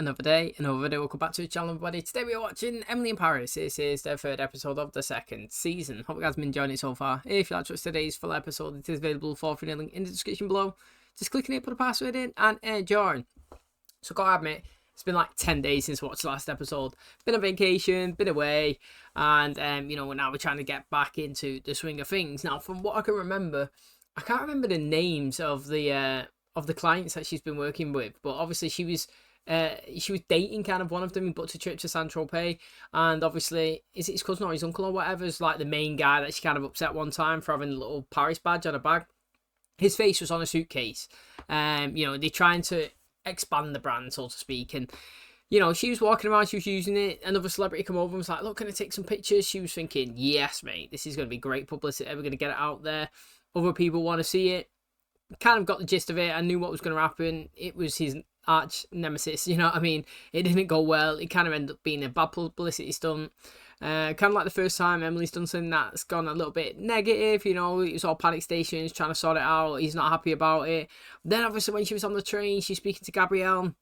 Another day, another video. Welcome back to the channel, everybody. Today we are watching Emily in Paris. This is the third episode of the second season. Hope you guys have been enjoying it so far. If you like to watch today's full episode, it is available for free link in the description below. Just click on it, put a password in, and enjoy. So gotta admit, it's been like 10 days since I watched the last episode. Been on vacation, been away, and now we're trying to get back into the swing of things. Now, from what I can remember, I can't remember the names of the clients that she's been working with, but obviously she was dating kind of one of them. He booked a trip to Saint-Tropez, and obviously, is it his cousin or his uncle or whatever, is like the main guy that she kind of upset one time for having a little Paris badge on a bag. His face was on a suitcase. They're trying to expand the brand, so to speak, and she was walking around, she was using it. Another celebrity come over and was like, look, can I take some pictures? She was thinking, yes, mate, this is going to be great publicity. We're going to get it out there. Other people want to see it. Kind of got the gist of it. I knew what was going to happen. It was his arch nemesis, you know what I mean? It didn't go well. It kind of ended up being a bad publicity stunt. Kind of like the first time Emily's done something that's gone a little bit negative, it was all panic stations, trying to sort it out. He's not happy about it. Then obviously when she was on the train, she's speaking to Gabrielle.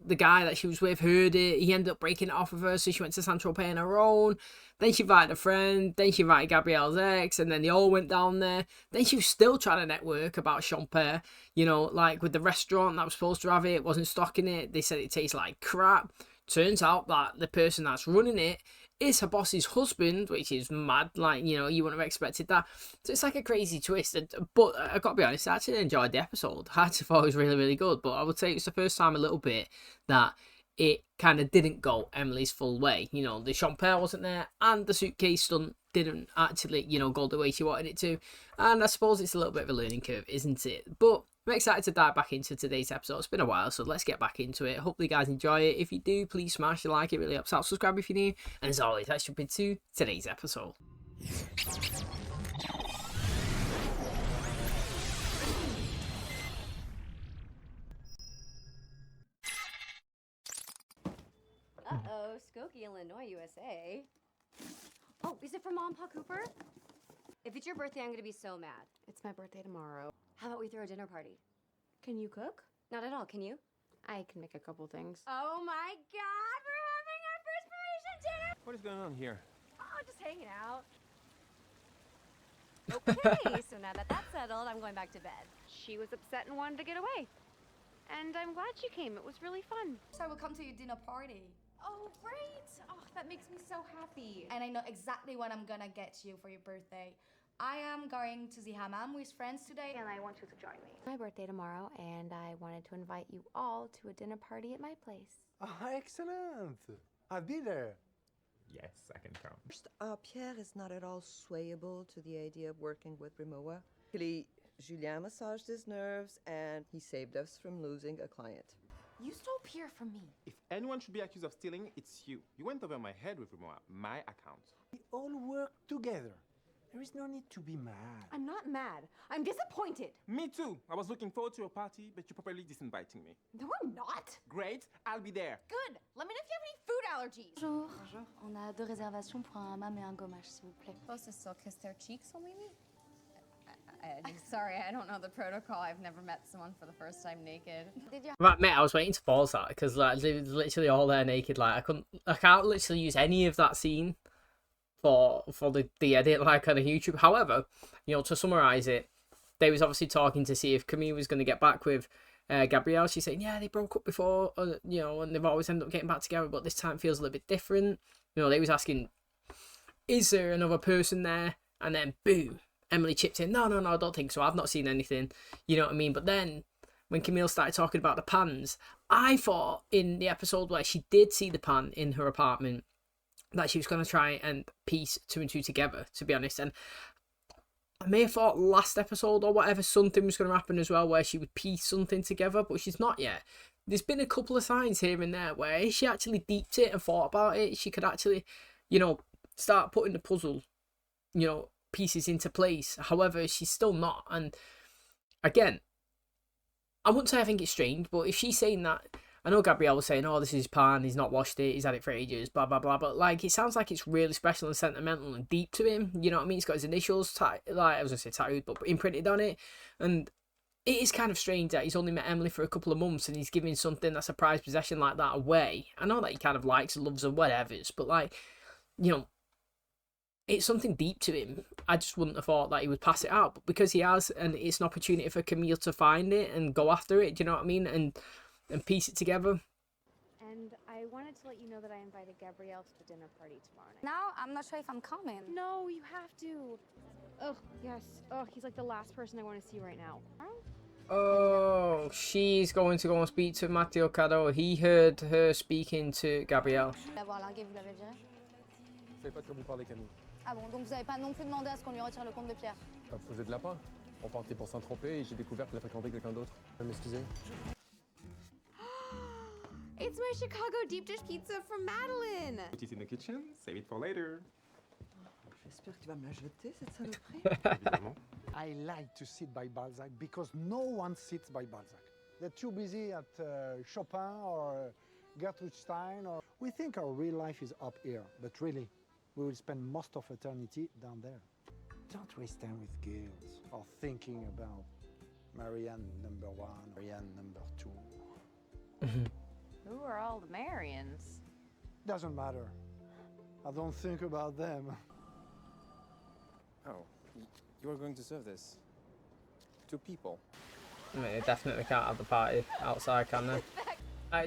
The guy that she was with heard it. He ended up breaking it off with her, so she went to Saint-Tropez on her own. Then she invited a friend. Then she invited Gabrielle's ex, and then they all went down there. Then she was still trying to network about Champère, like with the restaurant that was supposed to have it, wasn't stocking it. They said it tastes like crap. Turns out that the person that's running it is her boss's husband, which is mad. Like, you wouldn't have expected that. So it's like a crazy twist. But I got to be honest, I actually enjoyed the episode. I actually thought it was really, really good. But I would say it's the first time a little bit that it kind of didn't go Emily's full way. The Champère wasn't there, and the suitcase stunt didn't actually, go the way she wanted it to. And I suppose it's a little bit of a learning curve, isn't it? But I'm excited to dive back into today's episode. It's been a while, so let's get back into it. Hopefully you guys enjoy it. If you do, please smash the like. It really helps out. Subscribe if you're new. And as always, let's jump into today's episode. Uh-oh, Skokie, Illinois, USA. Oh, is it from Mom, Pa Cooper? If it's your birthday, I'm gonna be so mad. It's my birthday tomorrow. How about we throw a dinner party? Can you cook? Not at all, can you? I can make a couple things. Oh my God, we're having our first Parisian dinner! What is going on here? Oh, just hanging out. Okay, so now that that's settled, I'm going back to bed. She was upset and wanted to get away. And I'm glad she came. It was really fun. So I will come to your dinner party. Oh, great! Oh, that makes me so happy. And I know exactly what I'm gonna get you for your birthday. I am going to the hammam with friends today, and I want you to join me. My birthday tomorrow, and I wanted to invite you all to a dinner party at my place. Excellent! I'll be there. Yes, I can count. First, Pierre is not at all swayable to the idea of working with Rimowa. Actually, Julien massaged his nerves, and he saved us from losing a client. You stole Pierre from me. If anyone should be accused of stealing, it's you. You went over my head with Rimowa, my account. We all work together. There is no need to be mad. I'm not mad. I'm disappointed. Me too. I was looking forward to your party, but you're probably disinviting me. No, I'm not. Great, I'll be there. Good. Let me know if you have any food allergies. Bonjour. Bonjour. On a 2 réservations pour un hammam et un gommage, s'il vous plaît. Supposed to still kiss their cheeks when we meet? Sorry, I don't know the protocol. I've never met someone for the first time naked. Did you? Right, mate, I was waiting to pause that because they was literally all there naked. Like I can't literally use any of that scene for the edit like on a YouTube. However, to summarize it, they was obviously talking to see if Camille was going to get back with Gabrielle. She's saying, yeah, they broke up before, and they've always ended up getting back together, but this time feels a little bit different. They was asking, is there another person there? And then boom, Emily chipped in, no, I don't think so. I've not seen anything. You know what I mean? But then when Camille started talking about the pans, I thought in the episode where she did see the pan in her apartment that she was going to try and piece 2 and 2 together, to be honest. And I may have thought last episode or whatever something was going to happen as well where she would piece something together, but she's not yet. There's been a couple of signs here and there where she actually deeped it and thought about it. She could actually, start putting the puzzle, pieces into place. However, she's still not. And again, I wouldn't say I think it's strange, but if she's saying that, I know Gabrielle was saying, oh, this is his pan, he's not washed it, he's had it for ages, blah, blah, blah. But, it sounds like it's really special and sentimental and deep to him. You know what I mean? He's got his initials, tattooed, but imprinted on it. And it is kind of strange that he's only met Emily for a couple of months and he's giving something that's a prized possession like that away. I know that he kind of likes and loves her, whatever's, but like, you know, it's something deep to him. I just wouldn't have thought that he would pass it out, but because he has, and it's an opportunity for Camille to find it and go after it, do you know what I mean? And piece it together. And I wanted to let you know that I invited Gabrielle to the dinner party tomorrow night. Now I'm not sure if I'm coming. No, you have to. Oh, yes. Oh, he's like the last person I want to see right now. Oh, she's going to go and speak to Matteo Cado. He heard her speaking to Gabrielle. D'avoir largué, vous l'avez viré? Je savais pas de quoi vous parlez, Camille. Ah bon, donc vous avez pas non plus demandé à ce qu'on lui retire le compte de Pierre? Pas posé de lapin. On partait pour Saint-Tropez et j'ai découvert qu'il a fréquenté quelqu'un d'autre. M'excusez. It's my Chicago deep dish pizza from Madeline. Put it in the kitchen, save it for later. J'espère que tu vas me la jeter, cette saloperie. Évidemment. I like to sit by Balzac because no one sits by Balzac. They're too busy at Chopin or Gertrude Stein. Or we think our real life is up here, but really, we will spend most of eternity down there. Don't waste time with girls or thinking about Marianne number 1, Marianne number 2. Who are all the Marians? Doesn't matter. I don't think about them. Oh, you are going to serve this? 2 people. I mean, they definitely can't have the party outside, can they?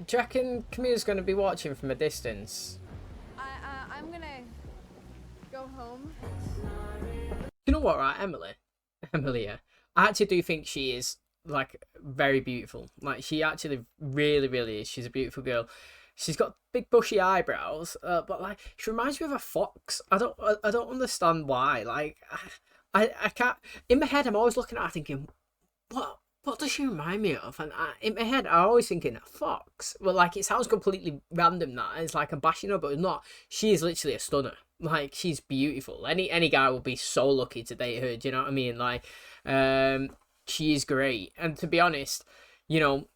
Do you reckon Camille's going to be watching from a distance? I'm gonna go home. You know what, right, Emily, yeah. I actually do think she is, like, very beautiful. Like, she actually really, really is. She's a beautiful girl. She's got big bushy eyebrows, but like she reminds me of a fox. I don't understand why. Like, I can't. In my head, I'm always looking at her thinking, what does she remind me of? And in my head, I'm always thinking a fox. Well, like it sounds completely random. That it's like I'm bashing her, but it's not. She is literally a stunner. Like she's beautiful. Any guy would be so lucky to date her. Do you know what I mean? Like, she is great. And to be honest, you know.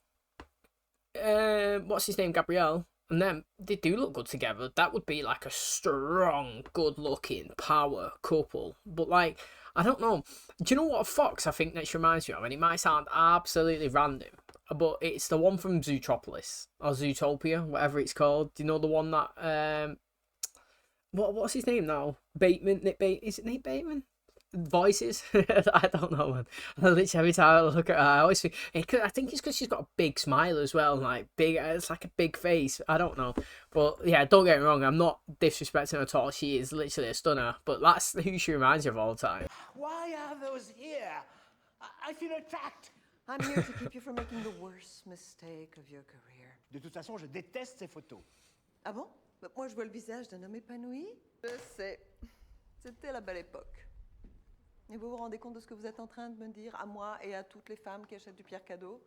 What's his name, Gabrielle, and them, they do look good together. That would be like a strong, good-looking power couple. But like, I don't know. Do you know what fox I think that she reminds me of? And it might sound absolutely random, but it's the one from Zootropolis or Zootopia, whatever it's called. Do you know the one that what's his name now? Bateman, is it Nate Bateman? Voices. I don't know, man. Literally every time I look at her, I always think I think it's because she's got a big smile as well, like big. It's like a big face. I don't know, but yeah, don't get me wrong. I'm not disrespecting her at all. She is literally a stunner, but that's who she reminds you of all the time. Why are those here? I feel attacked. I'm here to keep you from making the worst mistake of your career. De toute façon, je déteste ces photos. Ah bon? Bah, moi, je vois le visage d'un homme épanoui. Je sais. C'était la belle époque. Et vous vous rendez compte de ce que vous êtes en train de me dire à moi et à toutes les femmes qui achètent du Pierre cadeau?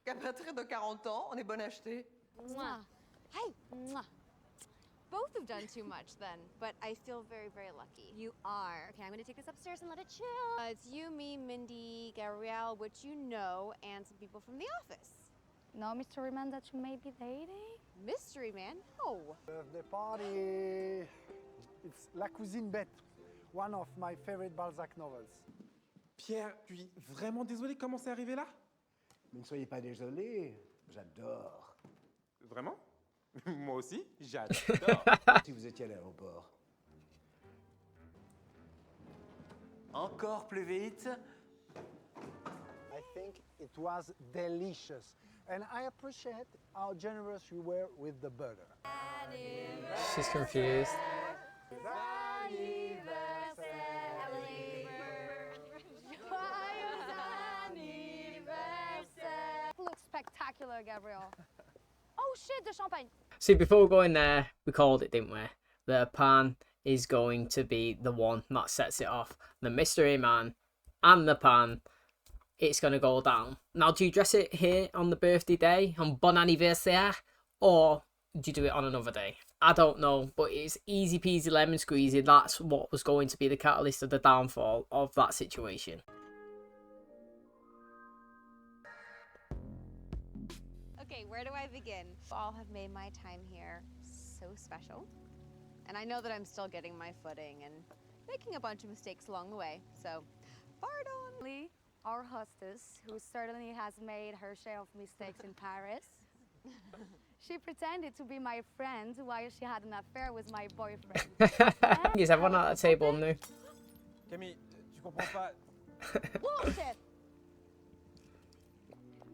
Qu'à partir de 40 ans, on est bon à acheter. Mwah. Hey, mwah. Both have done too much then, but I feel very, very lucky. You are. Okay, I'm gonna take this upstairs and let it chill. It's you, me, Mindy, Gabrielle, which you know, and some people from the office. No mystery man that you may be dating? Mystery man? No. Birthday party. It's La Cousine Bête, one of my favorite Balzac novels. Pierre, je suis vraiment désolé, comment c'est arrivé là? Mais ne soyez pas désolé, j'adore. Vraiment? Moi aussi, j'adore. Si vous étiez à l'aéroport. Encore plus vite. I think it was delicious. And I appreciate how generous you were with the burger. She's confused. Looks spectacular, Gabrielle. Oh shit, the champagne. See, before we go in there, we called it, didn't we? The pan is going to be the one that sets it off. The mystery man and the pan, it's going to go down. Now, do you dress it here on the birthday day, on Bon Anniversaire, or do you do it on another day? I don't know, but it's easy peasy lemon squeezy. That's what was going to be the catalyst of the downfall of that situation. Okay, where do I begin? All have made my time here so special. And I know that I'm still getting my footing and making a bunch of mistakes along the way. So, pardon. our hostess, who certainly has made her share of mistakes in Paris. She pretended to be my friend while she had an affair with my boyfriend. Is everyone at that table knew? Camille, tu comprends pas. Bullshit!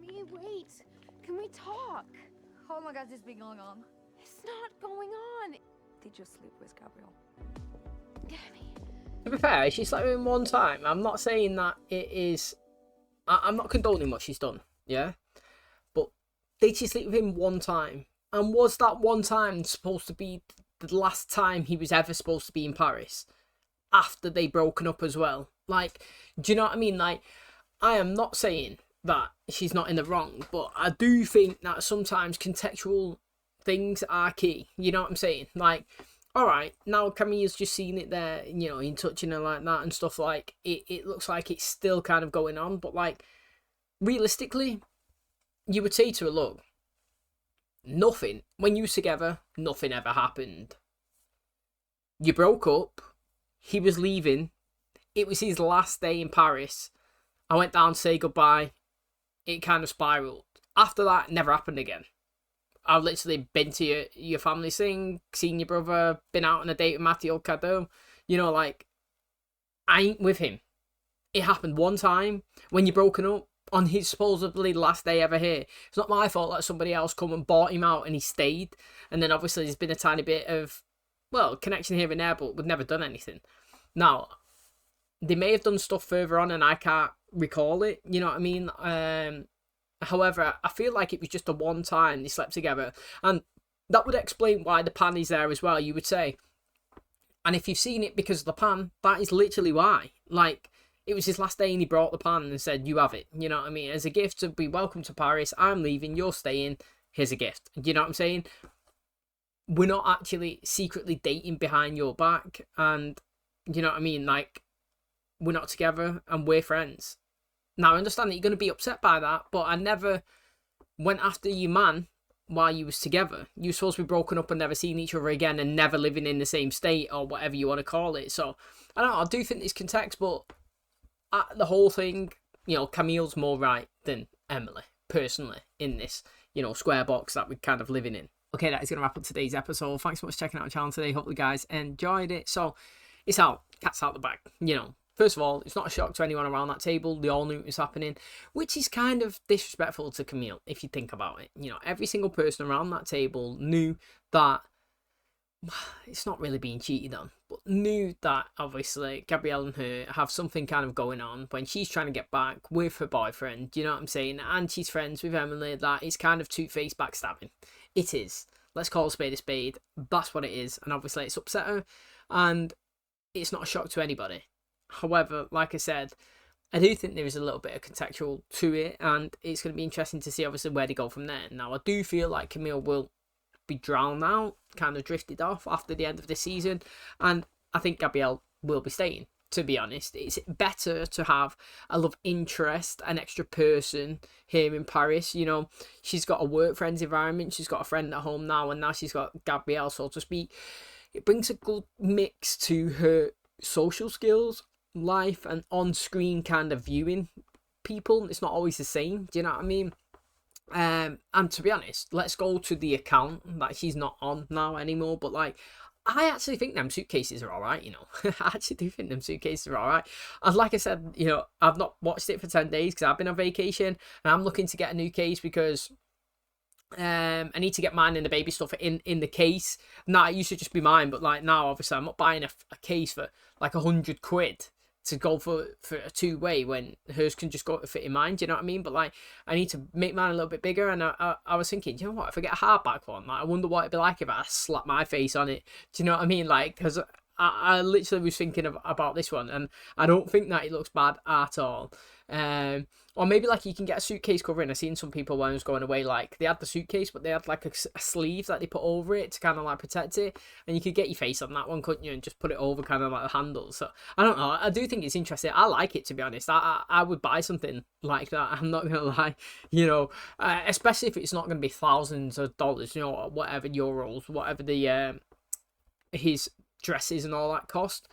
Me, wait. Can we talk? How long has this been going on? It's not going on. Did you sleep with Gabriel? To be fair, she slept with him one time. I'm not saying that it is... I'm not condoning what she's done, yeah? But did she sleep with him one time? And was that one time supposed to be the last time he was ever supposed to be in Paris? After they broken up as well? Like, do you know what I mean? Like, I am not saying that she's not in the wrong, but I do think that sometimes contextual things are key. You know what I'm saying? Like, alright, now Camille's just seen it there, you know, in touching her like that and stuff, like, it looks like it's still kind of going on, but, like, realistically, you would say to her, look, nothing, when you were together, nothing ever happened. You broke up, he was leaving, it was his last day in Paris, I went down to say goodbye, it kind of spiraled. After that, it never happened again. I've literally been to your family thing, seen your brother, been out on a date with Mathieu Cadeau. You know, like, I ain't with him. It happened one time when you're broken up on his supposedly last day ever here. It's not my fault that somebody else come and bought him out and he stayed. And then obviously there's been a tiny bit of, well, connection here and there, but we've never done anything. Now, they may have done stuff further on and I can't recall it. You know what I mean? However, I feel like it was just a one time they slept together. And that would explain why the pan is there as well, you would say. And if you've seen it because of the pan, that is literally why. Like, it was his last day and he brought the pan and said, you have it. You know what I mean? As a gift to be welcome to Paris, I'm leaving, you're staying, here's a gift. You know what I'm saying? We're not actually secretly dating behind your back. And, you know what I mean? Like, we're not together and we're friends. Now, I understand that you're going to be upset by that, but I never went after your man while you was together. You were supposed to be broken up and never seeing each other again and never living in the same state or whatever you want to call it. So, I don't know, I do think there's context, but the whole thing, you know, Camille's more right than Emily, personally, in this, you know, square box that we're kind of living in. Okay, that is going to wrap up today's episode. Thanks so much for checking out the channel today. Hope you guys enjoyed it. So, it's out. Cat's out the bag, you know. First of all, it's not a shock to anyone around that table. They all knew it was happening, which is kind of disrespectful to Camille, if you think about it. You know, every single person around that table knew that it's not really being cheated on, but knew that obviously Gabrielle and her have something kind of going on when she's trying to get back with her boyfriend. You know what I'm saying? And she's friends with Emily. That it's kind of two-faced backstabbing. It is. Let's call a spade a spade. That's what it is. And obviously it's upset her, and it's not a shock to anybody. However, like I said, I do think there is a little bit of contextual to it, and it's going to be interesting to see obviously where they go from there. Now, I do feel like Camille will be drowned out, kind of drifted off after the end of the season, and I think Gabrielle will be staying, to be honest. It's better to have a love interest, an extra person here in Paris. You know, she's got a work friends environment, she's got a friend at home now, and now she's got Gabrielle, so to speak. It brings a good mix to her social skills, life, and on-screen kind of viewing people. It's not always the same, do you know what I mean? And to be honest, let's go to the account that she's not on now anymore, but like, I actually think them suitcases are alright, you know. I actually do think them suitcases are alright. And like I said, you know, I've not watched it for 10 days because I've been on vacation, and I'm looking to get a new case because I need to get mine and the baby stuff in the case. Now, it used to just be mine, but like now, obviously, I'm not buying a case for like £100 to go for a two-way when hers can just go to fit in mine. Do you know what I mean? But like, I need to make mine a little bit bigger, and I was thinking, you know what, if I get a hardback one, like, I wonder what it'd be like if I slap my face on it. Do you know what I mean? Like, because I literally was thinking about this one, and I don't think that it looks bad at all. Or maybe like you can get a suitcase cover in. I've seen some people when I was going away, like they had the suitcase, but they had like a sleeve that they put over it to kind of like protect it, and you could get your face on that one, couldn't you, and just put it over kind of like the handles. So I don't know, I do think it's interesting. I like it, to be honest. I would buy something like that, I'm not gonna lie, you know, especially if it's not gonna be thousands of dollars, you know, whatever, euros, whatever the his dresses and all that cost.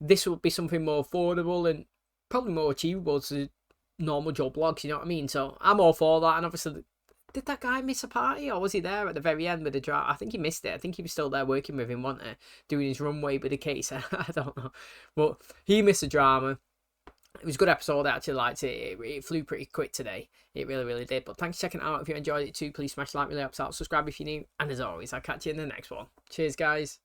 This will be something more affordable and probably more achievable to normal Joe Blogs, you know what I mean? So I'm all for that. And obviously, did that guy miss a party, or was he there at the very end with the drama? I think he missed it. I think he was still there working with him, wasn't he? Doing his runway with the case. I don't know. But he missed the drama. It was a good episode. I actually liked it. It flew pretty quick today. It really, really did. But thanks for checking it out. If you enjoyed it too, please smash the like, really helps out. Subscribe if you're new. And as always, I'll catch you in the next one. Cheers, guys.